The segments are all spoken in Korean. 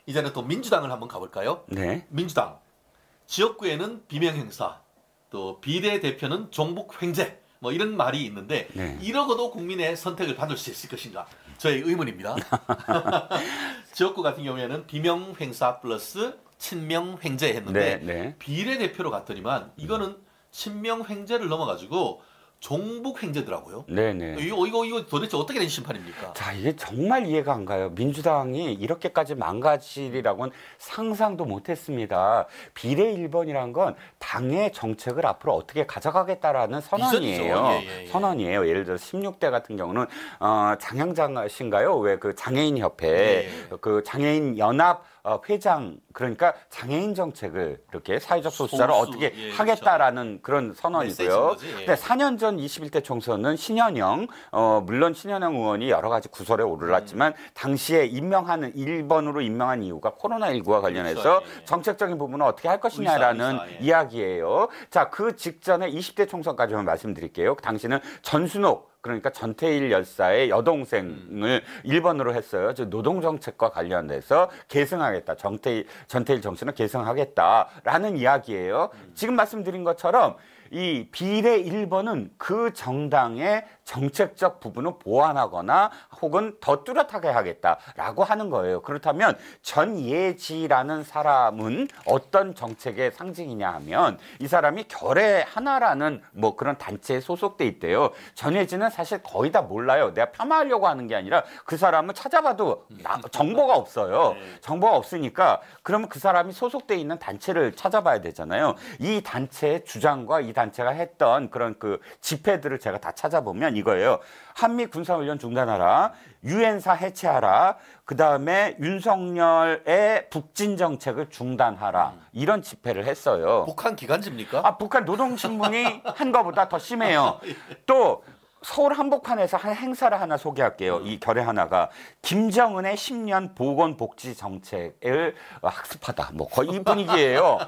이제는 또 민주당을 한번 가볼까요? 네. 민주당 지역구에는 비명행사, 또 비례대표는 종북횡재, 뭐 이런 말이 있는데 네. 이러고도 국민의 선택을 받을 수 있을 것인가? 저의 의문입니다. 지역구 같은 경우에는 비명행사 플러스 친명횡재 했는데 네. 비례대표로 갔더니만 이거는 친명횡재를 넘어가지고 종북횡재더라고요. 네네. 이거 도대체 어떻게 된 심판입니까? 자, 이게 정말 이해가 안 가요. 민주당이 이렇게까지 망가지리라고는 상상도 못했습니다. 비례 1번이란 건 당의 정책을 앞으로 어떻게 가져가겠다라는 선언이에요. 예. 선언이에요. 예를 들어 16대 같은 경우는 장향장 씨인가요? 왜 그 장애인 협회, 예. 그 장애인 연합 회장, 그러니까 장애인 정책을 이렇게 사회적 소수자를 어떻게 하겠다라는 그런 선언이고요. 근데 4년 전 21대 총선은 신현영, 물론 신현영 의원이 여러 가지 구설에 오르렀지만 당시에 임명하는 1번으로 임명한 이유가 코로나19와 관련해서 정책적인 부분을 어떻게 할 것이냐라는 이야기예요. 자, 그 직전에 20대 총선까지만 말씀드릴게요. 당시는 전순옥, 그러니까 전태일 열사의 여동생을 1번으로 했어요. 즉 노동정책과 관련돼서 계승하겠다. 전태일 정신을 계승하겠다라는 이야기예요. 지금 말씀드린 것처럼 이 비례 1번은 그 정당의 정책적 부분을 보완하거나 혹은 더 뚜렷하게 하겠다라고 하는 거예요. 그렇다면 전예지라는 사람은 어떤 정책의 상징이냐 하면 이 사람이 결의 하나라는 뭐 그런 단체에 소속돼 있대요. 전예지는 사실 거의 다 몰라요. 내가 폄하하려고 하는 게 아니라 그 사람을 찾아봐도 정보가 없어요. 정보가 없으니까 그러면 그 사람이 소속돼 있는 단체를 찾아봐야 되잖아요. 이 단체의 주장과 이 단체가 했던 그런 그 집회들을 제가 다 찾아보면 이거예요. 한미 군사훈련 중단하라, 유엔사 해체하라, 그 다음에 윤석열의 북진 정책을 중단하라, 이런 집회를 했어요. 북한 기관지입니까? 북한 노동신문이 한 거보다 더 심해요. 또 서울 한복판에서 한 행사를 하나 소개할게요. 이 결의 하나가 김정은의 10년 보건복지 정책을 학습하다. 뭐 거의 이 분위기예요.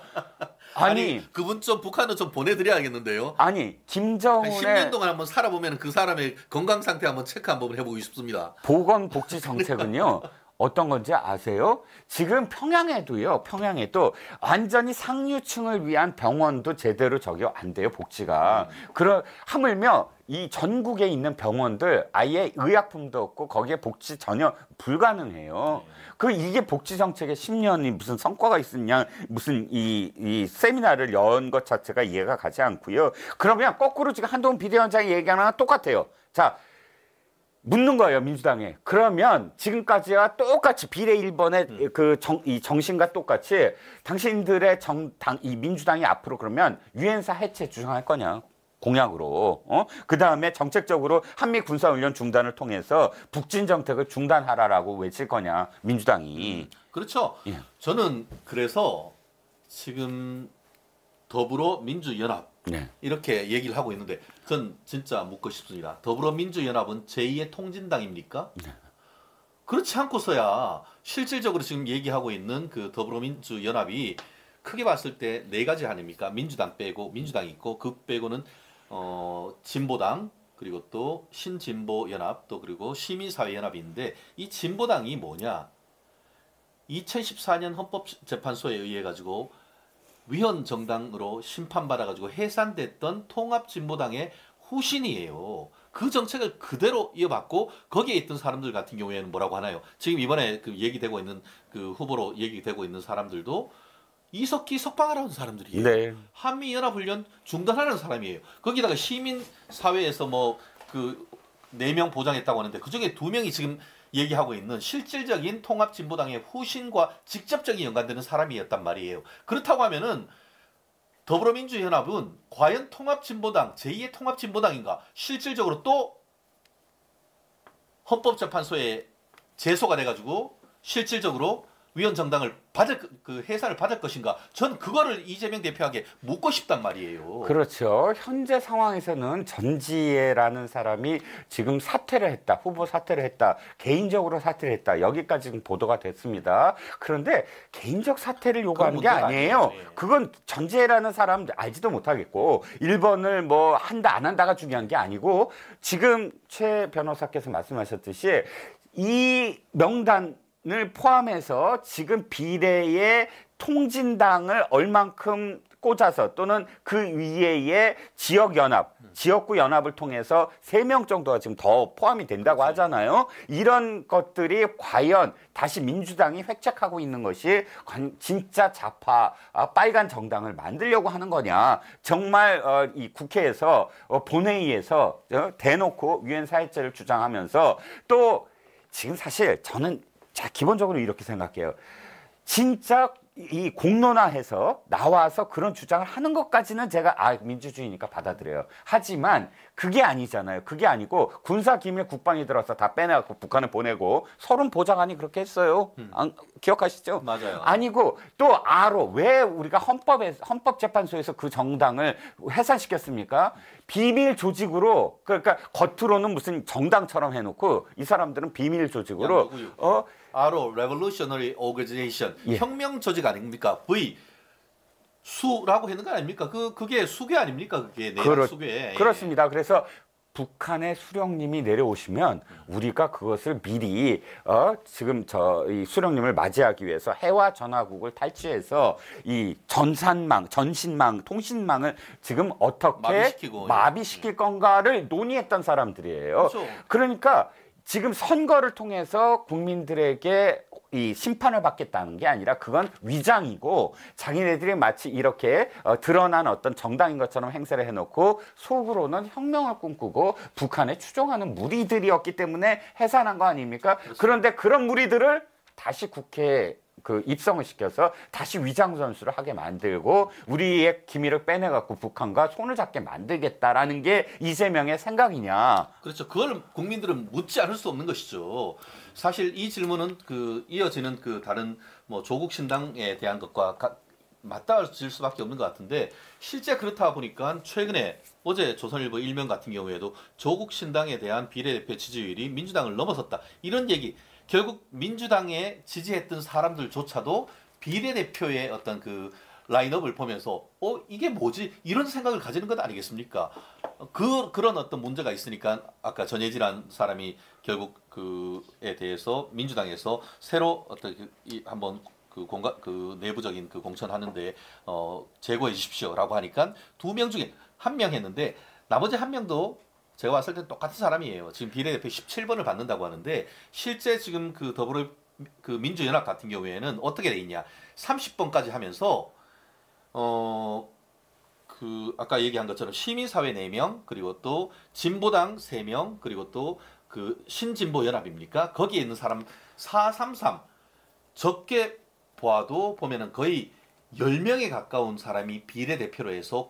아니 그분 좀 북한은 좀 보내드려야겠는데요. 아니 김정은의 10년 동안 한번 살아보면 그 사람의 건강 상태 한번 체크 한번 해보고 싶습니다. 보건복지 정책은요. 어떤 건지 아세요? 지금 평양에도 완전히 상류층을 위한 병원도 제대로 저기 안 돼요, 복지가. 하물며 이 전국에 있는 병원들 아예 의약품도 없고 거기에 복지 전혀 불가능해요. 이게 복지 정책의 10년이 무슨 성과가 있었냐, 무슨 이 세미나를 연 것 자체가 이해가 가지 않고요. 그러면 거꾸로 지금 한동훈 비대위원장이 얘기하는 거랑 똑같아요. 자, 묻는 거예요, 민주당에. 그러면 지금까지와 똑같이 비례 1번의 이 정신과 똑같이 당신들의 이 민주당이 앞으로 그러면 유엔사 해체 주장할 거냐? 공약으로. 그 다음에 정책적으로 한미 군사훈련 중단을 통해서 북진 정책을 중단하라라고 외칠 거냐, 민주당이. 그렇죠. 예. 저는 그래서 지금 더불어민주연합 네. 이렇게 얘기를 하고 있는데 전 진짜 묻고 싶습니다. 더불어민주연합은 제2의 통진당입니까? 네. 그렇지 않고서야 실질적으로 지금 얘기하고 있는 그 더불어민주연합이 크게 봤을 때 네 가지 아닙니까? 민주당 빼고 민주당이 있고 그 빼고는 진보당 그리고 또 신진보연합 또 그리고 시민사회연합이 있는데 이 진보당이 뭐냐? 2014년 헌법재판소에 의해 가지고 위헌 정당으로 심판받아가지고 해산됐던 통합진보당의 후신이에요. 그 정책을 그대로 이어받고 거기에 있던 사람들 같은 경우에는 뭐라고 하나요? 지금 이번에 그 얘기되고 있는 그 후보로 얘기되고 있는 사람들도 이석기 석방하라는 사람들이에요. 네. 한미연합훈련 중단하라는 사람이에요. 거기다가 시민사회에서 뭐 그 4명 보장했다고 하는데 그중에 2명이 지금 얘기하고 있는 실질적인 통합진보당의 후신과 직접적인 연관되는 사람이었단 말이에요. 그렇다고 하면은 더불어민주연합은 과연 통합진보당, 제2의 통합진보당인가? 실질적으로 또 헌법재판소에 제소가 돼가지고 실질적으로 위헌 정당을 해산을 받을 것인가? 전 그거를 이재명 대표에게 묻고 싶단 말이에요. 그렇죠. 현재 상황에서는 전지혜라는 사람이 지금 사퇴를 했다. 후보 사퇴를 했다. 개인적으로 사퇴를 했다. 여기까지 보도가 됐습니다. 그런데 개인적 사퇴를 요구하는 게 아니에요. 그건 전지혜라는 사람 알지도 못하겠고 1번을 뭐 한다 안 한다가 중요한 게 아니고 지금 최 변호사께서 말씀하셨듯이 이 명단 포함해서 지금 비례의 통진당을 얼만큼 꽂아서 또는 그 위에의 지역연합, 지역구 연합을 통해서 3명 정도가 지금 더 포함이 된다고 하잖아요. 이런 것들이 과연 다시 민주당이 획책하고 있는 것이 진짜 좌파 빨간 정당을 만들려고 하는 거냐. 정말 이 국회에서 본회의에서 대놓고 유엔 사회죄를 주장하면서 또 지금 사실 저는 기본적으로 이렇게 생각해요. 진짜 이 공론화해서 나와서 그런 주장을 하는 것까지는 제가 민주주의니까 받아들여요. 하지만 그게 아니잖아요. 그게 아니고 군사기밀 국방이 들어서 다 빼내갖고 북한을 보내고 서른 보좌관이 그렇게 했어요. 기억하시죠? 맞아요. 아니고 또 왜 우리가 헌법재판소에서 그 정당을 해산시켰습니까? 비밀 조직으로 그러니까 겉으로는 무슨 정당처럼 해놓고 이 사람들은 비밀 조직으로 Revolutionary Organization 예. 혁명 조직 아닙니까? V 수라고 했는 거 아닙니까? 그게 수괴 아닙니까? 그게 내란 수괴. 그렇습니다. 그래서 북한의 수령님이 내려오시면 우리가 그것을 미리 지금 이 수령님을 맞이하기 위해서 해와 전화국을 탈취해서 이 전신망, 통신망을 지금 어떻게 마비시킬 건가를 논의했던 사람들이에요. 그렇죠. 그러니까 지금 선거를 통해서 국민들에게 이 심판을 받겠다는 게 아니라 그건 위장이고 자기네들이 마치 이렇게 드러난 어떤 정당인 것처럼 행세를 해놓고 속으로는 혁명을 꿈꾸고 북한에 추종하는 무리들이었기 때문에 해산한 거 아닙니까? 그렇습니다. 그런데 그런 무리들을 다시 국회에 입성을 시켜서 다시 위장전술을 하게 만들고 우리의 기밀을 빼내갖고 북한과 손을 잡게 만들겠다라는 게 이재명의 생각이냐. 그렇죠. 그걸 국민들은 묻지 않을 수 없는 것이죠. 사실 이 질문은 이어지는 다른 조국 신당에 대한 것과 맞닿을 수밖에 없는 것 같은데 실제 그렇다 보니까 최근에 어제 조선일보 일면 같은 경우에도 조국 신당에 대한 비례대표 지지율이 민주당을 넘어섰다. 이런 얘기. 결국 민주당에 지지했던 사람들조차도 비례대표의 어떤 라인업을 보면서 이게 뭐지? 이런 생각을 가지는 것 아니겠습니까? 그런 어떤 문제가 있으니까 아까 전예진이라는 사람이 결국 그에 대해서 민주당에서 새로 어떤 한번 내부적인 공천하는데 제고해 주십시오라고 하니까 2명 중에 1명 했는데 나머지 1명도 제가 봤을 때 똑같은 사람이에요. 지금 비례대표 17번을 받는다고 하는데 실제 지금 민주연합 같은 경우에는 어떻게 돼 있냐? 30번까지 하면서 아까 얘기한 것처럼 시민사회 4명 그리고 또 진보당 3명 그리고 또 신진보 연합입니까? 거기에 있는 사람 433 적게 보아도 보면은 거의 10명에 가까운 사람이 비례대표로 해서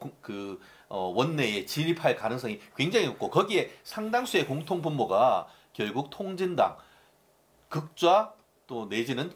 원내에 진입할 가능성이 굉장히 높고 거기에 상당수의 공통 분모가 결국 통진당, 극좌 또 내지는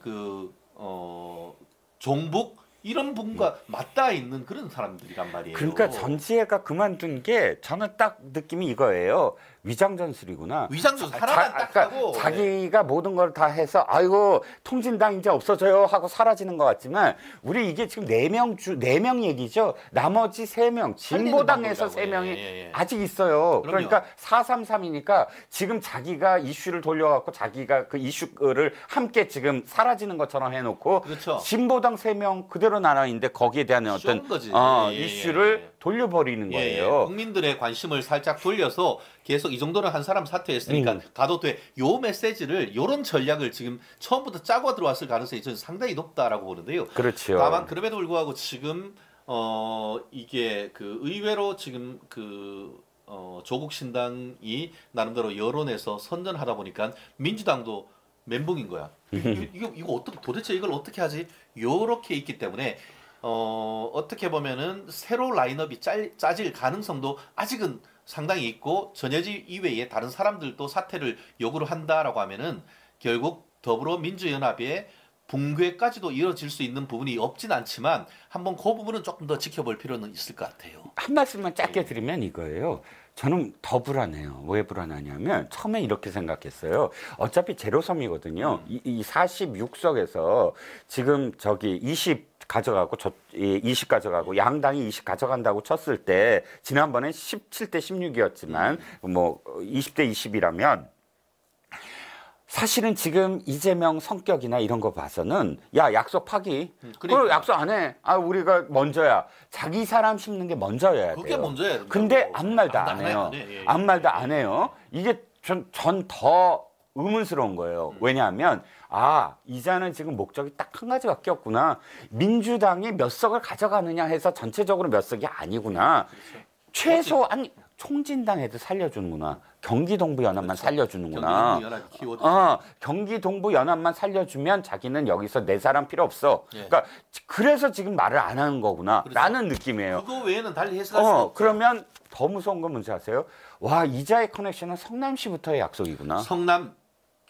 종북 이런 분과 맞닿아 있는 그런 사람들이란 말이에요. 그러니까 전지혜가 그만둔 게 저는 딱 느낌이 이거예요. 위장전술이구나. 위장전술 하나만 딱 하고 자기가 모든 걸 다 해서 아이고 통진당 이제 없어져요 하고 사라지는 것 같지만 우리 이게 지금 4명 얘기죠. 나머지 3명 진보당에서 3명이 아직 있어요. 그럼요. 그러니까 433이니까 지금 자기가 이슈를 돌려갖고 자기가 그 이슈를 함께 지금 사라지는 것처럼 해놓고 그렇죠. 진보당 3명 그대로 나눠 있는데 거기에 대한 어떤 이슈를 돌려버리는 거예요. 국민들의 관심을 살짝 돌려서 계속 이 정도는 한 사람 사퇴했으니까 가도 돼. 요 메시지를 요런 전략을 지금 처음부터 짜고 들어왔을 가능성이 저는 상당히 높다라고 보는데요. 그렇죠. 다만 그럼에도 불구하고 지금 이게 의외로 지금 조국 신당이 나름대로 여론에서 선전하다 보니까 민주당도 멘붕인 거야. 이거 도대체 이걸 어떻게 하지? 요렇게 있기 때문에 어떻게 보면은 새로 라인업이 짜질 가능성도 아직은 상당히 있고 전예지 이외에 다른 사람들도 사퇴를 요구를 한다라고 하면은 결국 더불어민주연합의 붕괴까지도 이어질 수 있는 부분이 없진 않지만 한번 그 부분은 조금 더 지켜볼 필요는 있을 것 같아요. 한 말씀만 짧게 드리면 이거예요. 저는 더 불안해요. 왜 불안하냐면 처음에 이렇게 생각했어요. 어차피 제로섬이거든요. 이 46석에서 지금 20 가져가고 20 가져가고 양당이 20 가져간다고 쳤을 때 지난번엔 17대 16이었지만 뭐 20대 20이라면 사실은 지금 이재명 성격이나 이런 거 봐서는 야 약속 파기. 그리고 약속 안 해. 아 우리가 먼저야. 자기 사람 심는 게 먼저여야 돼요. 그게 먼저야 된다고. 근데 아무 말도 안 해요. 예, 아무 말도 안 해요. 이게 전 더 의문스러운 거예요. 왜냐하면 아 이자는 지금 목적이 딱 한 가지밖에 없구나. 민주당이 몇 석을 가져가느냐 해서 전체적으로 몇 석이 아니구나. 그렇죠. 최소 아니 총진당에도 살려주는구나. 경기동부연합만 그렇죠. 살려주는구나. 경기동부연합 키워드. 경기동부연합만 살려주면 자기는 여기서 내 사람 필요 없어. 예. 그러니까 그래서 지금 말을 안 하는 거구나. 그렇죠. 라는 느낌이에요. 그거 외에는 달리 해석할 수 없죠. 그러면 더 무서운 건 뭔지 아세요? 와 이자의 커넥션은 성남시부터의 약속이구나. 성남,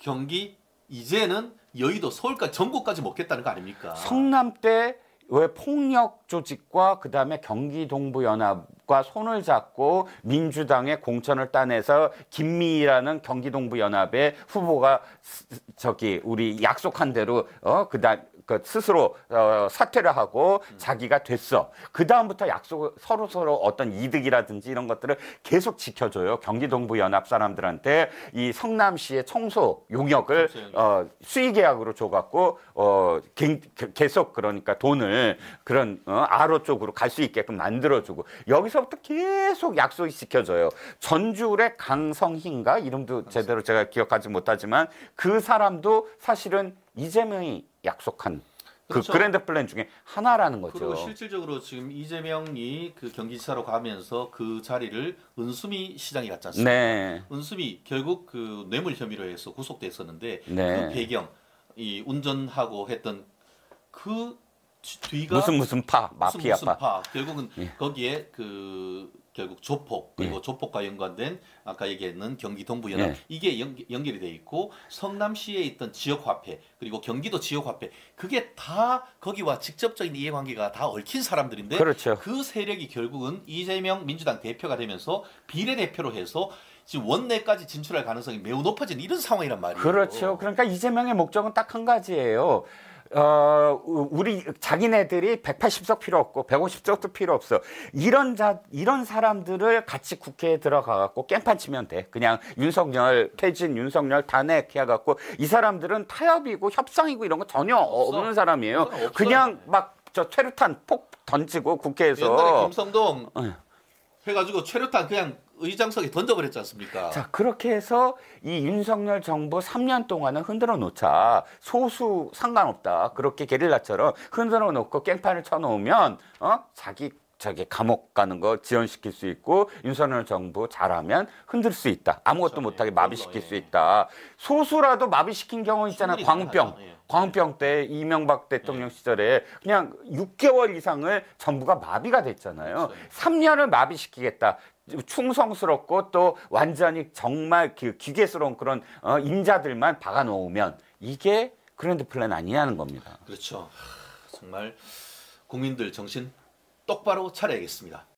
경기, 이제는 여의도, 서울까지 전국까지 먹겠다는 거 아닙니까? 성남 때 왜 폭력 조직과 그다음에 경기동부연합과 손을 잡고 민주당의 공천을 따내서 김미희라는 경기동부연합의 후보가 저기 우리 약속한 대로 그다음 스스로 사퇴를 하고 자기가 됐어. 그 다음부터 약속 서로 어떤 이득이라든지 이런 것들을 계속 지켜줘요. 경기동부연합 사람들한테 이 성남시의 청소 용역을 수의계약으로 줘갖고 계속 그러니까 돈을 그런 아로 쪽으로 갈 수 있게끔 만들어주고 여기서부터 계속 약속이 지켜져요. 전주의 강성희인가 이름도 제대로 제가 기억하지 못하지만 그 사람도 사실은 이재명이 약속한 그렇죠. 그 그랜드 플랜 중에 하나라는 거죠. 그리고 실질적으로 지금 이재명이 그 경기지사로 가면서 그 자리를 은수미 시장이 갔지 않습니까? 네. 은수미 결국 그 뇌물 혐의로 해서 구속됐었는데 네. 그 배경, 이 운전하고 했던 그 뒤가 무슨 마피아파. 결국은 거기에 그 결국 조폭 그리고 조폭과 연관된 아까 얘기했는 경기 동부연합 이게 연결이 돼 있고 성남시에 있던 지역화폐 그리고 경기도 지역화폐 그게 다 거기와 직접적인 이해관계가 다 얽힌 사람들인데 그렇죠. 그 세력이 결국은 이재명 민주당 대표가 되면서 비례대표로 해서 지금 원내까지 진출할 가능성이 매우 높아진 이런 상황이란 말이에요. 그렇죠. 그러니까 이재명의 목적은 딱 한 가지예요. 우리 자기네들이 180석 필요 없고 150석도 필요 없어. 이런 사람들을 같이 국회에 들어가 갖고 깽판 치면 돼. 그냥 윤석열 퇴진, 윤석열 탄핵 해 갖고 이 사람들은 타협이고 협상이고 이런 거 전혀 없는 사람이에요. 그냥 막 저 최루탄 폭 던지고 국회에서 옛날에 김성동 해가지고 최루탄 그냥 의장석에 던져버렸지 않습니까? 자, 그렇게 해서 이 윤석열 정부 3년 동안은 흔들어 놓자. 소수 상관없다. 그렇게 게릴라처럼 흔들어 놓고 깽판을 쳐놓으면 자기 감옥 가는 거 지연시킬 수 있고 윤석열 정부 잘하면 흔들 수 있다. 아무것도 그렇죠. 못하게 마비시킬 수 있다. 소수라도 마비시킨 경우 있잖아요. 광우병 때 이명박 대통령 시절에 그냥 6개월 이상을 정부가 마비가 됐잖아요. 그렇죠. 3년을 마비시키겠다. 충성스럽고 또 완전히 정말 그 기계스러운 그런 인자들만 박아놓으면 이게 그랜드 플랜 아니냐는 겁니다. 그렇죠. 정말 국민들 정신 똑바로 차려야겠습니다.